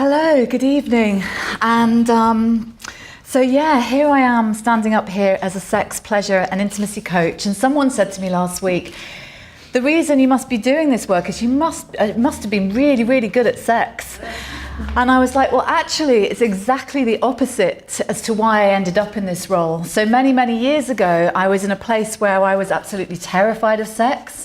Hello, good evening. And so yeah, here I am standing up here as a sex, pleasure and intimacy coach. And someone said to me last week, the reason you must be doing this work is you must have been really, really good at sex. And I was like, well, actually, it's exactly the opposite as to why I ended up in this role. So many, many years ago, I was in a place where I was absolutely terrified of sex.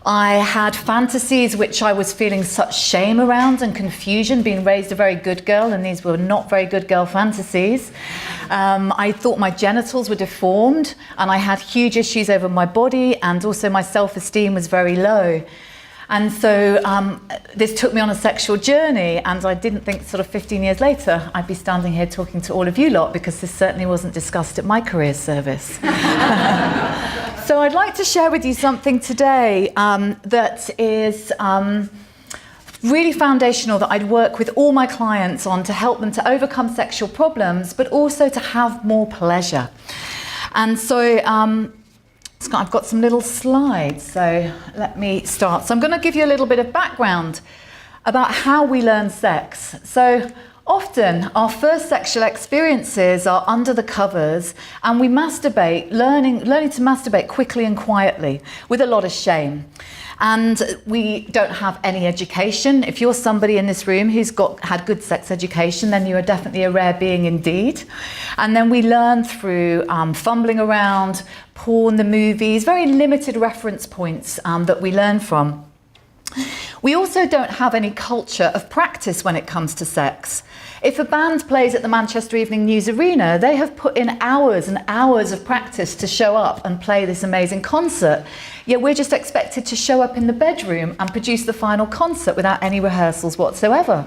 I had fantasies which I was feeling such shame around and confusion, being raised a very good girl, and these were not very good girl fantasies. I thought my genitals were deformed, and I had huge issues over my body, and also my self-esteem was very low. And so this took me on a sexual journey, and I didn't think sort of 15 years later I'd be standing here talking to all of you lot, because this certainly wasn't discussed at my career service. So I'd like to share with you something today that is really foundational, that I'd work with all my clients on to help them to overcome sexual problems, but also to have more pleasure. And so I've got some little slides, so let me start. So I'm going to give you a little bit of background about how we learn sex. So often our first sexual experiences are under the covers, and we masturbate, learning to masturbate quickly and quietly with a lot of shame. And we don't have any education. If you're somebody in this room who's had good sex education, then you are definitely a rare being indeed. And then we learn through fumbling around, porn, the movies, very limited reference points that we learn from. We also don't have any culture of practice when it comes to sex. If a band plays at the Manchester Evening News Arena, they have put in hours and hours of practice to show up and play this amazing concert. Yet we're just expected to show up in the bedroom and produce the final concert without any rehearsals whatsoever.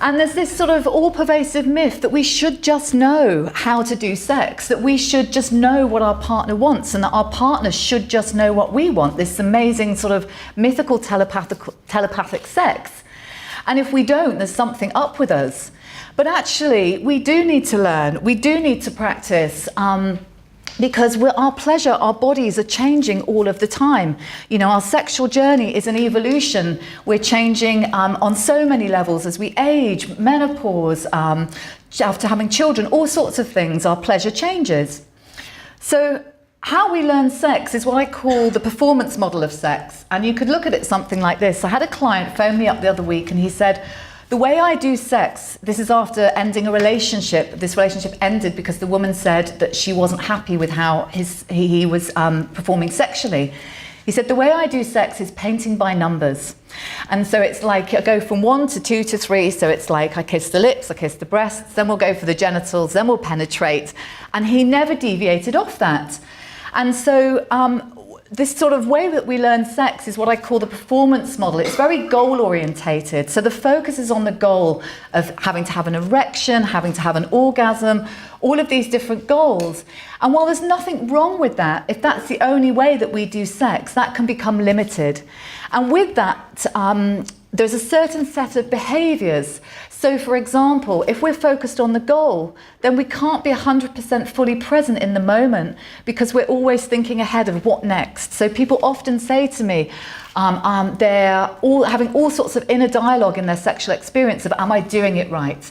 And there's this sort of all-pervasive myth that we should just know how to do sex, that we should just know what our partner wants, and that our partner should just know what we want, this amazing sort of mythical telepathic sex. And if we don't, there's something up with us. But actually, we do need to learn, we do need to practice, because our pleasure, our bodies are changing all of the time. You know, our sexual journey is an evolution. We're changing on so many levels as we age, menopause, after having children, all sorts of things, our pleasure changes. So how we learn sex is what I call the performance model of sex. And you could look at it something like this. I had a client phone me up the other week, and he said, the way I do sex, this is after ending a relationship. This relationship ended because the woman said that she wasn't happy with how he was performing sexually. He said, the way I do sex is painting by numbers. And so it's like I go from 1 to 2 to 3. So it's like I kiss the lips, I kiss the breasts, then we'll go for the genitals, then we'll penetrate. And he never deviated off that. And so this sort of way that we learn sex is what I call the performance model. It's very goal orientated. So the focus is on the goal of having to have an erection, having to have an orgasm, all of these different goals. And while there's nothing wrong with that, if that's the only way that we do sex, that can become limited. And with that, there's a certain set of behaviors. So for example, if we're focused on the goal, then we can't be 100% fully present in the moment, because we're always thinking ahead of what next. So people often say to me, they're all having all sorts of inner dialogue in their sexual experience of, am I doing it right?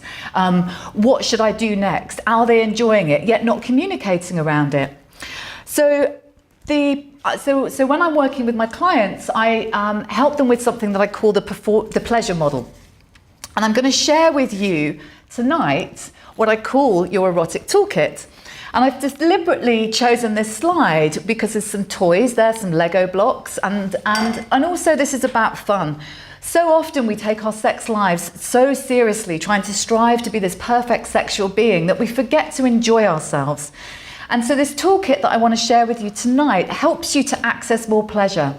What should I do next? Are they enjoying it? Yet not communicating around it. So when I'm working with my clients, I help them with something that I call the pleasure model. And I'm going to share with you tonight what I call your erotic toolkit. And I've deliberately chosen this slide because there's some toys there, some Lego blocks, and also this is about fun. So often we take our sex lives so seriously, trying to strive to be this perfect sexual being, that we forget to enjoy ourselves. And so this toolkit that I want to share with you tonight helps you to access more pleasure.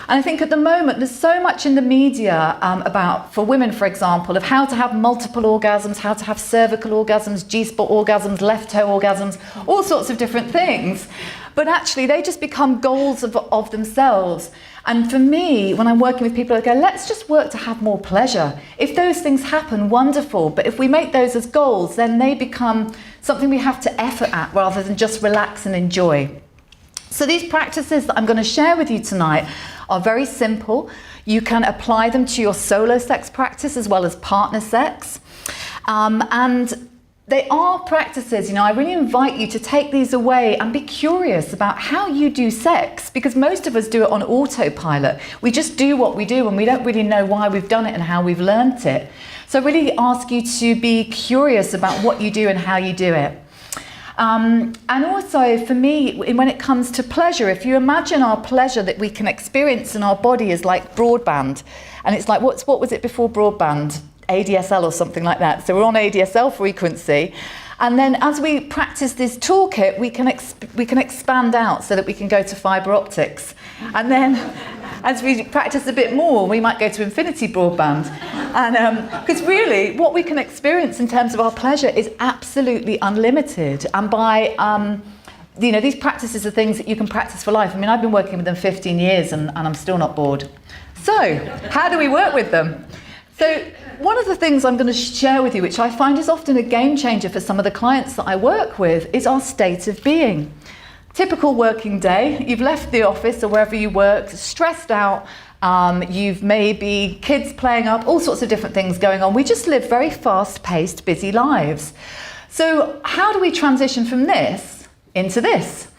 And I think at the moment there's so much in the media about, for women for example, of how to have multiple orgasms, how to have cervical orgasms, G-spot orgasms, left toe orgasms, all sorts of different things. But actually they just become goals of themselves. And for me, when I'm working with people, I go, let's just work to have more pleasure. If those things happen, wonderful. But if we make those as goals, then they become something we have to effort at rather than just relax and enjoy. So these practices that I'm going to share with you tonight are very simple. You can apply them to your solo sex practice as well as partner sex. And they are practices, I really invite you to take these away and be curious about how you do sex, because most of us do it on autopilot. We just do what we do and we don't really know why we've done it and how we've learnt it. So I really ask you to be curious about what you do and how you do it. And also for me, when it comes to pleasure, if you imagine our pleasure that we can experience in our body is like broadband, and it's like, what was it before broadband? ADSL or something like that. So we're on ADSL frequency, and then as we practice this toolkit, we can expand out so that we can go to fiber optics, and then as we practice a bit more, we might go to infinity broadband. And because really, what we can experience in terms of our pleasure is absolutely unlimited. And by these practices are things that you can practice for life. I mean, I've been working with them 15 years, and I'm still not bored. So, how do we work with them? So one of the things I'm going to share with you, which I find is often a game changer for some of the clients that I work with, is our state of being. Typical working day, you've left the office or wherever you work, stressed out, you've maybe kids playing up, all sorts of different things going on. We just live very fast-paced, busy lives. So how do we transition from this into this?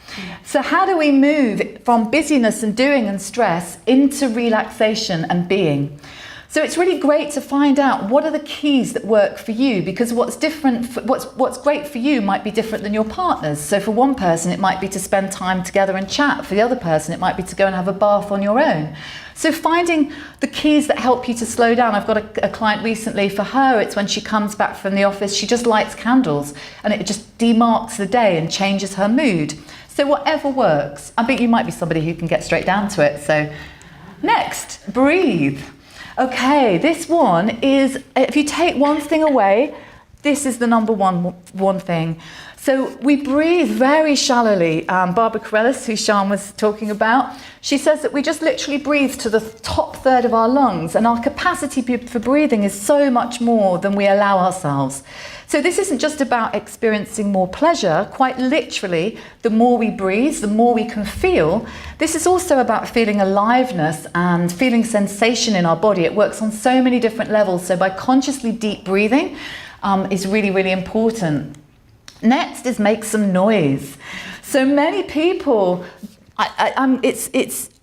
So how do we move from busyness and doing and stress into relaxation and being? So it's really great to find out what are the keys that work for you, because what's great for you might be different than your partner's. So for one person, it might be to spend time together and chat. For the other person, it might be to go and have a bath on your own. So finding the keys that help you to slow down. I've got a client recently, for her, it's when she comes back from the office, she just lights candles and it just demarks the day and changes her mood. So whatever works. I think you might be somebody who can get straight down to it. So next, breathe. Okay, this one is, if you take one thing away, this is the number one thing. So we breathe very shallowly. Barbara Corellis, who Sian was talking about, she says that we just literally breathe to the top third of our lungs, and our capacity for breathing is so much more than we allow ourselves. So this isn't just about experiencing more pleasure. Quite literally, the more we breathe, the more we can feel. This is also about feeling aliveness and feeling sensation in our body. It works on so many different levels. So by consciously deep breathing is really, really important. Next is make some noise. So many people,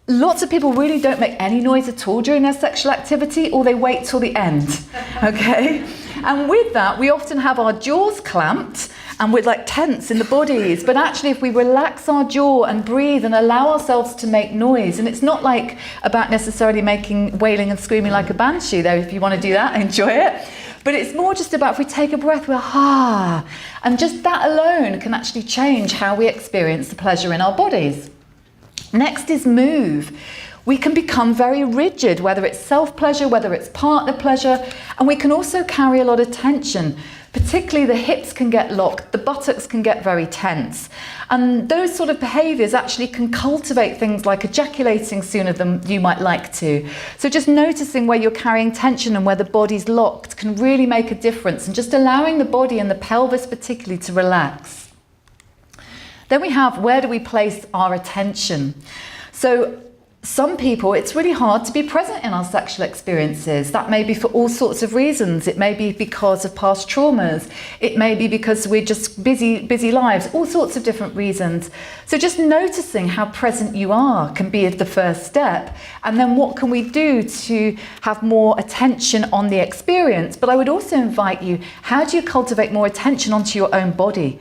lots of people really don't make any noise at all during their sexual activity, or they wait till the end, okay? And with that, we often have our jaws clamped and we're like tense in the bodies. But actually, if we relax our jaw and breathe and allow ourselves to make noise, and it's not like about necessarily making wailing and screaming like a banshee, though, if you want to do that, enjoy it. But it's more just about, if we take a breath, we're and just that alone can actually change how we experience the pleasure in our bodies. Next is move. We can become very rigid, whether it's self-pleasure, whether it's partner pleasure, and we can also carry a lot of tension. Particularly the hips can get locked, the buttocks can get very tense. And those sort of behaviours actually can cultivate things like ejaculating sooner than you might like to. So just noticing where you're carrying tension and where the body's locked can really make a difference, and just allowing the body and the pelvis particularly to relax. Then we have, where do we place our attention? So some people, it's really hard to be present in our sexual experiences. That may be for all sorts of reasons. It may be because of past traumas. It may be because we're just busy lives, all sorts of different reasons. So just noticing how present you are can be the first step. And then what can we do to have more attention on the experience? But I would also invite you, how do you cultivate more attention onto your own body?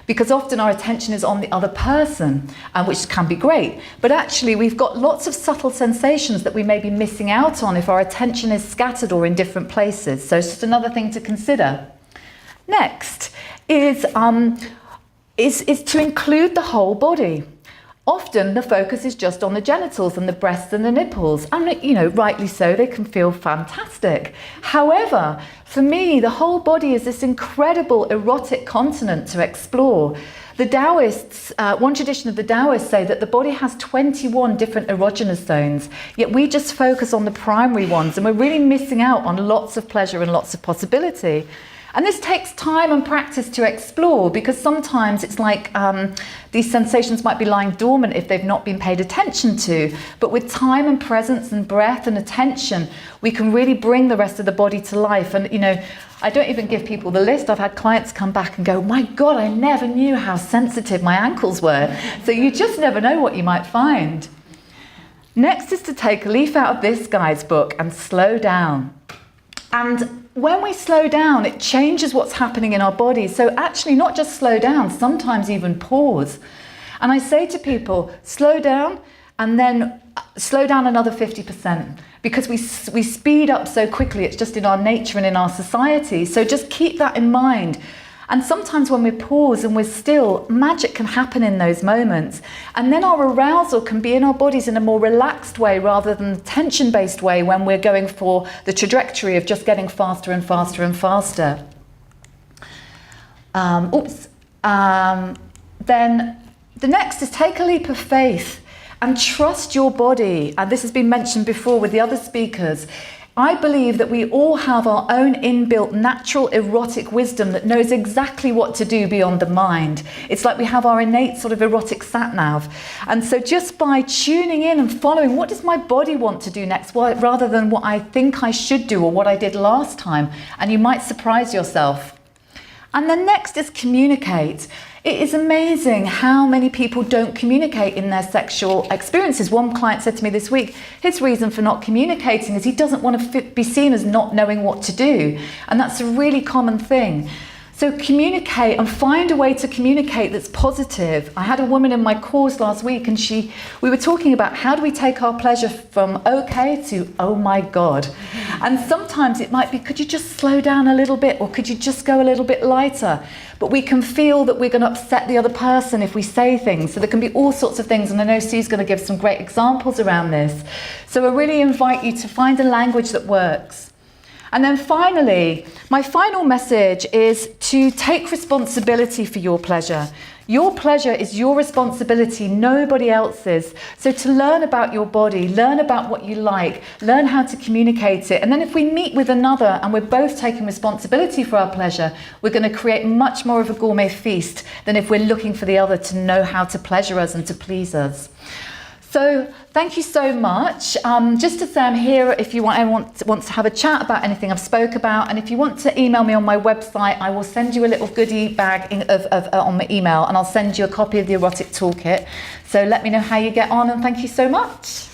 Because often our attention is on the other person, which can be great. But actually, we've got lots of subtle sensations that we may be missing out on if our attention is scattered or in different places. So it's just another thing to consider. Next is to include the whole body. Often the focus is just on the genitals and the breasts and the nipples, and rightly so, they can feel fantastic. However, for me, the whole body is this incredible erotic continent to explore. The Taoists, one tradition of the Taoists say that the body has 21 different erogenous zones, yet we just focus on the primary ones, and we're really missing out on lots of pleasure and lots of possibility. And this takes time and practice to explore, because sometimes it's like these sensations might be lying dormant if they've not been paid attention to. But with time and presence and breath and attention, we can really bring the rest of the body to life. And, you know, I don't even give people the list. I've had clients come back and go, my God, I never knew how sensitive my ankles were. So you just never know what you might find. Next is to take a leaf out of this guy's book and slow down. And when we slow down, it changes what's happening in our body. So actually not just slow down, sometimes even pause. And I say to people, slow down and then slow down another 50%, because we speed up so quickly. It's just in our nature and in our society. So just keep that in mind. And sometimes when we pause and we're still, magic can happen in those moments. And then our arousal can be in our bodies in a more relaxed way rather than the tension-based way when we're going for the trajectory of just getting faster and faster and faster. Then the next is take a leap of faith and trust your body. And this has been mentioned before with the other speakers. I believe that we all have our own inbuilt natural erotic wisdom that knows exactly what to do beyond the mind. It's like we have our innate sort of erotic sat-nav. And so just by tuning in and following, what does my body want to do next, rather than what I think I should do or what I did last time, and you might surprise yourself. And then next is communicate. It is amazing how many people don't communicate in their sexual experiences. One client said to me this week, his reason for not communicating is he doesn't want to be seen as not knowing what to do. And that's a really common thing. So communicate and find a way to communicate that's positive. I had a woman in my course last week and we were talking about how do we take our pleasure from okay to oh my God. And sometimes it might be, could you just slow down a little bit, or could you just go a little bit lighter? But we can feel that we're going to upset the other person if we say things. So there can be all sorts of things. And I know Sue's going to give some great examples around this. So I really invite you to find a language that works. And then finally, my final message is to take responsibility for your pleasure. Your pleasure is your responsibility, nobody else's. So to learn about your body, learn about what you like, learn how to communicate it. And then if we meet with another and we're both taking responsibility for our pleasure, we're going to create much more of a gourmet feast than if we're looking for the other to know how to pleasure us and to please us. So thank you so much. Just to say, I'm here if you want to have a chat about anything I've spoke about, and if you want to email me on my website, I will send you a little goodie bag on my email, and I'll send you a copy of the Erotic Toolkit. So let me know how you get on, and thank you so much.